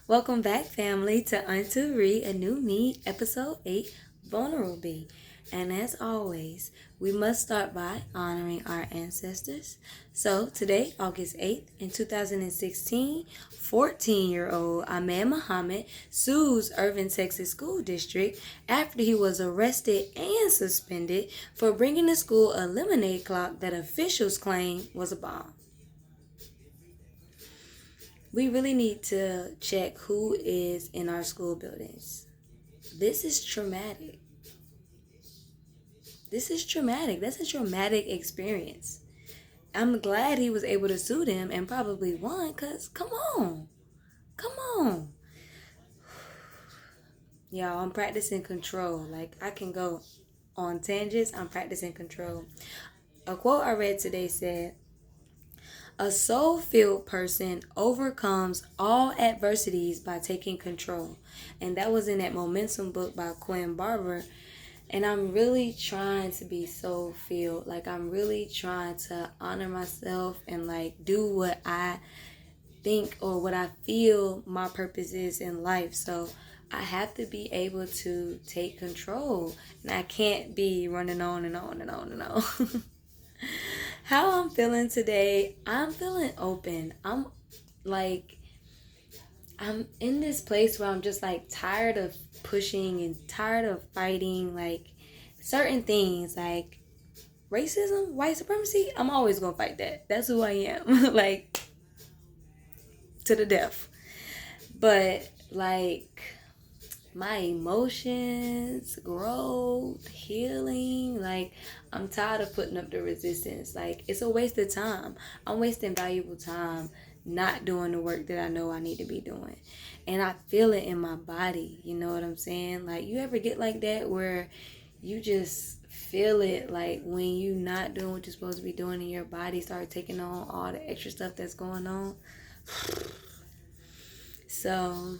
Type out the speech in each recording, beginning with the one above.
Welcome back, family, to Unto Read a New Me, Episode 8, Vulnerable. And as always, we must start by honoring our ancestors. So today, August 8th, in 2016, 14-year-old Ahmed Muhammad sues Irving, Texas School District after he was arrested and suspended for bringing the school a lemonade clock that officials claim was a bomb. We really need to check who is in our school buildings. This is traumatic. That's a traumatic experience. I'm glad he was able to sue them and probably won, because come on. Come on. Y'all, I'm practicing control. Like, I can go on tangents. I'm practicing control. A quote I read today said, "A soul-filled person overcomes all adversities by taking control." And that was in that Momentum book by Quinn Barber. And I'm really trying to be soul-filled. Like, I'm really trying to honor myself and, like, do what I think or what I feel my purpose is in life. So I have to be able to take control. And I can't be running on and on and on and on. How I'm feeling today, I'm feeling open. I'm in this place where I'm just like tired of pushing and tired of fighting like certain things like racism, white supremacy. I'm always gonna fight that. That's who I am. Like, to the death. But like my emotions, growth, healing, like I'm tired of putting up the resistance. Like, it's a waste of time. I'm wasting valuable time not doing the work that I know I need to be doing. And I feel it in my body. You know what I'm saying? Like, you ever get like that where you just feel it, like when you not doing what you're supposed to be doing and your body start taking on all the extra stuff that's going on? So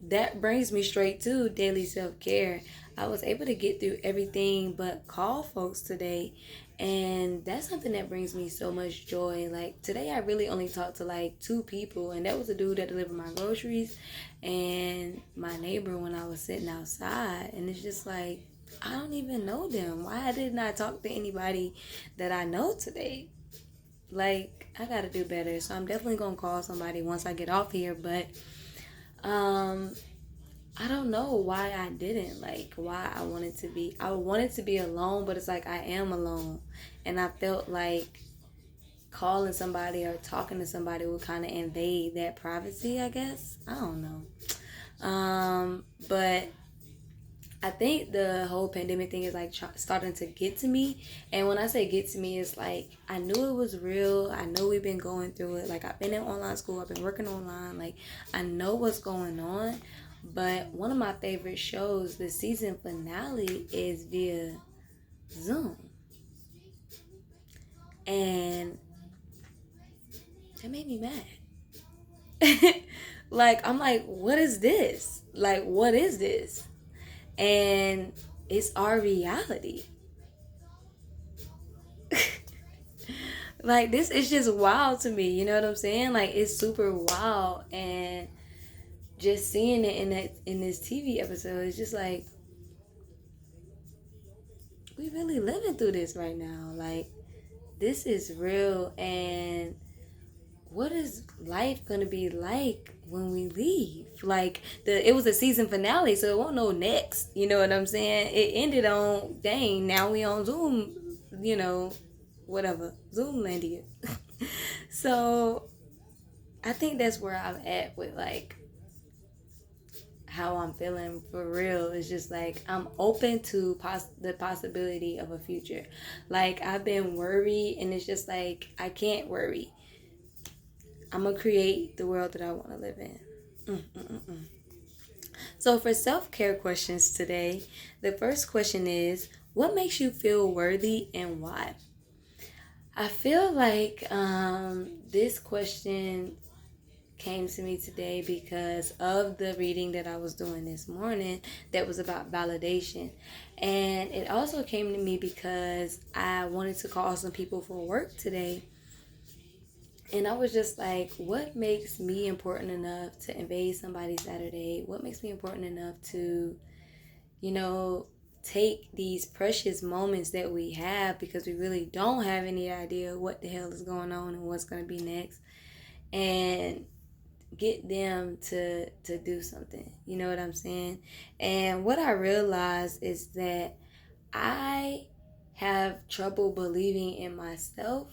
that brings me straight to daily self-care. I was able to get through everything but call folks today, and that's something that brings me so much joy. Like, today I really only talked to like 2 people, and that was the dude that delivered my groceries and my neighbor when I was sitting outside. And it's just like, I don't even know them. Why didn't I talk to anybody that I know today? Like, I gotta do better. So I'm definitely gonna call somebody once I get off here. But I don't know why I didn't, like why I wanted to be alone, but it's like I am alone. And I felt like calling somebody or talking to somebody would kind of invade that privacy, I guess. I don't know. But I think the whole pandemic thing is like starting to get to me. And when I say get to me, it's like I knew it was real. I know we've been going through it. Like, I've been in online school. I've been working online. Like, I know what's going on. But one of my favorite shows, the season finale, is via Zoom. And that made me mad. Like, I'm like, what is this? Like, what is this? And it's our reality. Like, this is just wild to me. You know what I'm saying? Like, it's super wild. And just seeing it in this TV episode is just like, we really living through this right now. Like, this is real. And what is life gonna be like when we leave? Like, it was a season finale, so it won't know next. You know what I'm saying? It ended on, dang, now we on Zoom, you know, whatever, Zoomlandia. So I think that's where I'm at with like how I'm feeling for real. It's just like I'm open to the possibility of a future. Like, I've been worried, and it's just like I can't worry. I'm gonna create the world that I want to live in. So for self-care questions today, the first question is, what makes you feel worthy and why? I feel like this question came to me today because of the reading that I was doing this morning that was about validation. And it also came to me because I wanted to call some people for work today. And I was just like, what makes me important enough to invade somebody's Saturday? What makes me important enough to, you know, take these precious moments that we have, because we really don't have any idea what the hell is going on and what's going to be next, and get them to do something. You know what I'm saying? And what I realized is that I have trouble believing in myself,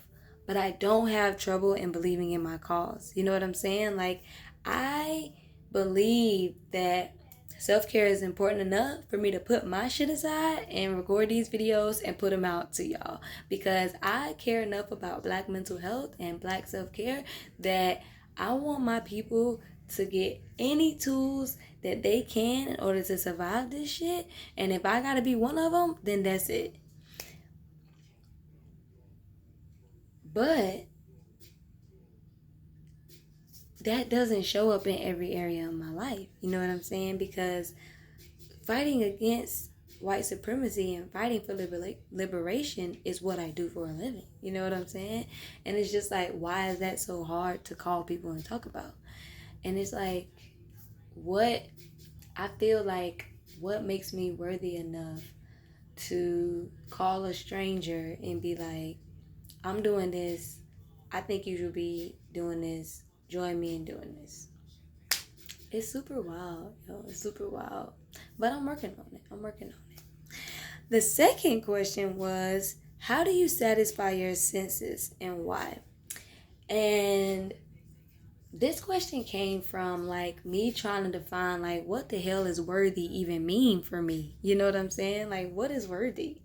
but I don't have trouble in believing in my cause. You know what I'm saying? Like, I believe that self-care is important enough for me to put my shit aside and record these videos and put them out to y'all, because I care enough about Black mental health and Black self-care that I want my people to get any tools that they can in order to survive this shit. And if I gotta be one of them, then that's it. But that doesn't show up in every area of my life. You know what I'm saying? Because fighting against white supremacy and fighting for liberation is what I do for a living. You know what I'm saying? And it's just like, why is that so hard to call people and talk about? And it's like, what I feel like, what makes me worthy enough to call a stranger and be like, I'm doing this. I think you should be doing this. Join me in doing this. It's super wild, yo. It's super wild. But I'm working on it. The second question was, how do you satisfy your senses and why? And this question came from like me trying to define like, what the hell is worthy even mean for me? You know what I'm saying? Like, what is worthy?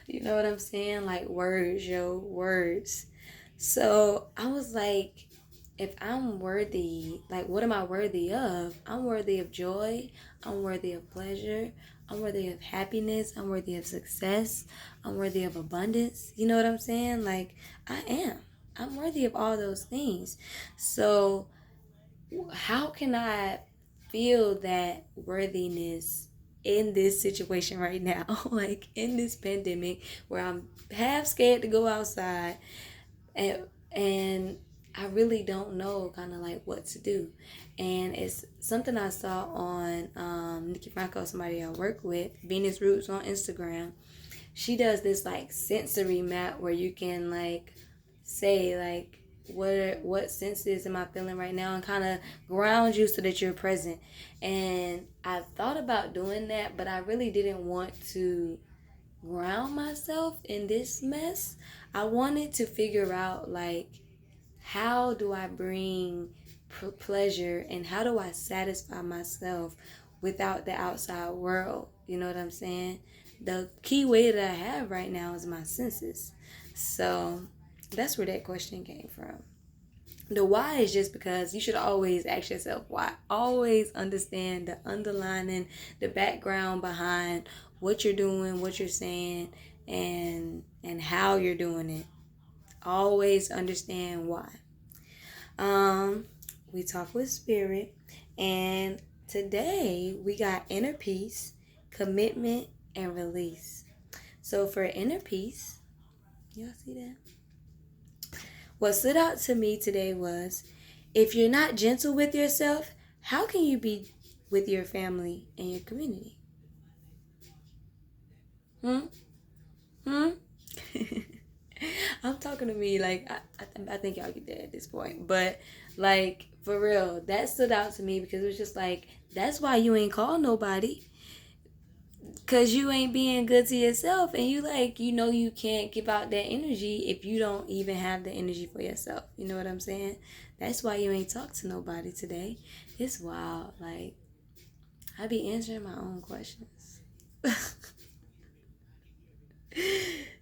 You know what I'm saying? Like, words, words. So I was like, if I'm worthy, like, what am I worthy of? I'm worthy of joy. I'm worthy of pleasure. I'm worthy of happiness. I'm worthy of success. I'm worthy of abundance. You know what I'm saying? Like, I am. I'm worthy of all those things. So how can I feel that worthiness in this situation right now? Like, in this pandemic where I'm half scared to go outside, and I really don't know kind of like what to do. And it's something I saw on Nikki Franco, somebody I work with, Venus Roots on Instagram. She does this like sensory map where you can like say like, what senses am I feeling right now, and kind of ground you so that you're present. And I thought about doing that, but I really didn't want to ground myself in this mess. I wanted to figure out like, how do I bring pleasure and how do I satisfy myself without the outside world? You know what I'm saying? The key way that I have right now is my senses. So that's where that question came from. The why is just because you should always ask yourself why. Always understand the underlining, the background behind what you're doing, what you're saying, and how you're doing it. Always understand why. We talk with spirit, and today we got inner peace, commitment, and release. So for inner peace, y'all see that? What stood out to me today was, if you're not gentle with yourself, how can you be with your family and your community? Hmm? I'm talking to me, like, I think y'all get that at this point. But, like, for real, that stood out to me because it was just like, that's why you ain't call nobody. Because you ain't being good to yourself. And you, like, you can't give out that energy if you don't even have the energy for yourself. You know what I'm saying? That's why you ain't talked to nobody today. It's wild. Like, I be answering my own questions.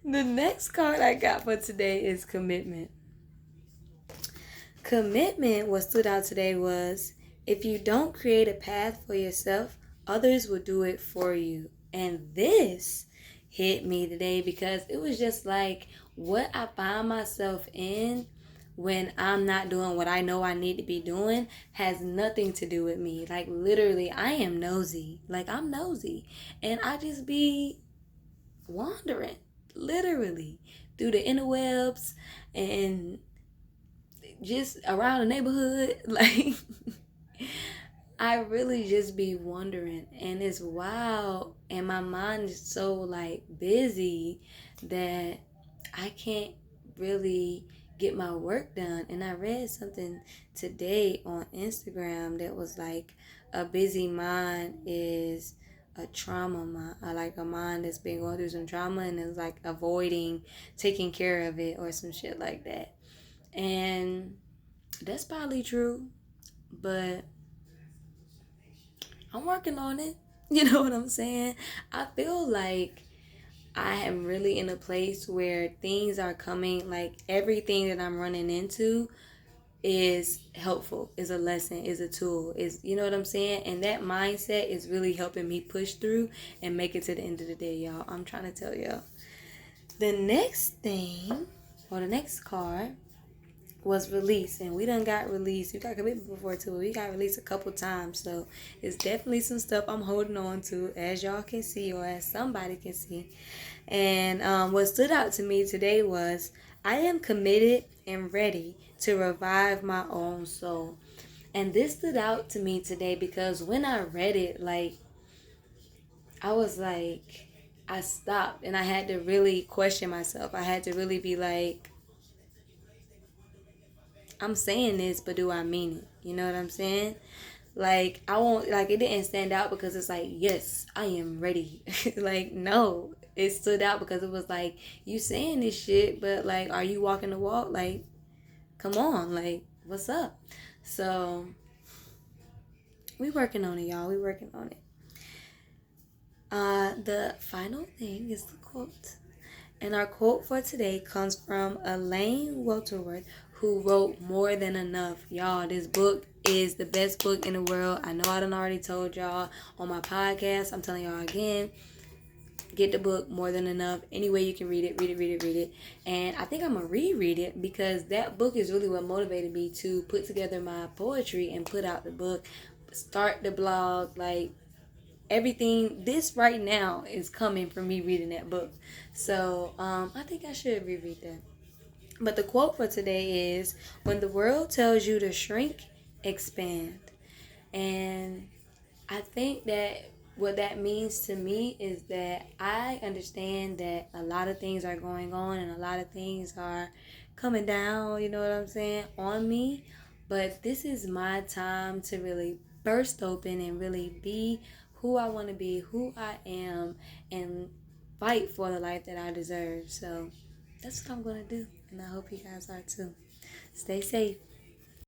The next card I got for today is commitment. Commitment, what stood out today was, if you don't create a path for yourself, others will do it for you. And this hit me today because it was just like, what I find myself in when I'm not doing what I know I need to be doing has nothing to do with me. Like, literally, I am nosy. Like, I'm nosy. And I just be wandering, literally, through the interwebs and just around the neighborhood. Like, I really just be wondering, and it's wild, and my mind is so like busy that I can't really get my work done. And I read something today on Instagram that was like, a busy mind is a trauma mind, like a mind that's been going through some trauma and is like avoiding taking care of it or some shit like that. And that's probably true, but I'm working on it. You know what I'm saying? I feel like I am really in a place where things are coming, like everything that I'm running into is helpful, is a lesson, is a tool, is, you know what I'm saying? And that mindset is really helping me push through and make it to the end of the day, y'all. I'm trying to tell y'all. The next thing, or the next card, was released, and we done got released. We got commitment before too. We got released a couple times, so it's definitely some stuff I'm holding on to, as y'all can see, or as somebody can see. And what stood out to me today was, I am committed and ready to revive my own soul. And this stood out to me today because when I read it, like, I was like, I stopped and I had to really question myself. I had to really be like, I'm saying this, but do I mean it? You know what I'm saying? Like, I won't, like, it didn't stand out because it's like, yes, I am ready. Like, no, it stood out because it was like, you saying this shit, but like, are you walking the walk? Like, come on, like, what's up? So, we working on it, y'all. We working on it. The final thing is the quote. And our quote for today comes from Elaine Welterworth, who wrote More Than Enough. Y'all, this book is the best book in the world. I know I done already told y'all on my podcast. I'm telling y'all again. Get the book, More Than Enough. Any way you can read it, read it, read it, read it. And I think I'm going to reread it because that book is really what motivated me to put together my poetry and put out the book, start the blog, like, everything. This right now is coming from me reading that book. So I think I should reread that. But the quote for today is, when the world tells you to shrink, expand. And I think that what that means to me is that I understand that a lot of things are going on and a lot of things are coming down, you know what I'm saying, on me. But this is my time to really burst open and really be who I want to be, who I am, and fight for the life that I deserve. So that's what I'm going to do. And I hope you guys are too. Stay safe.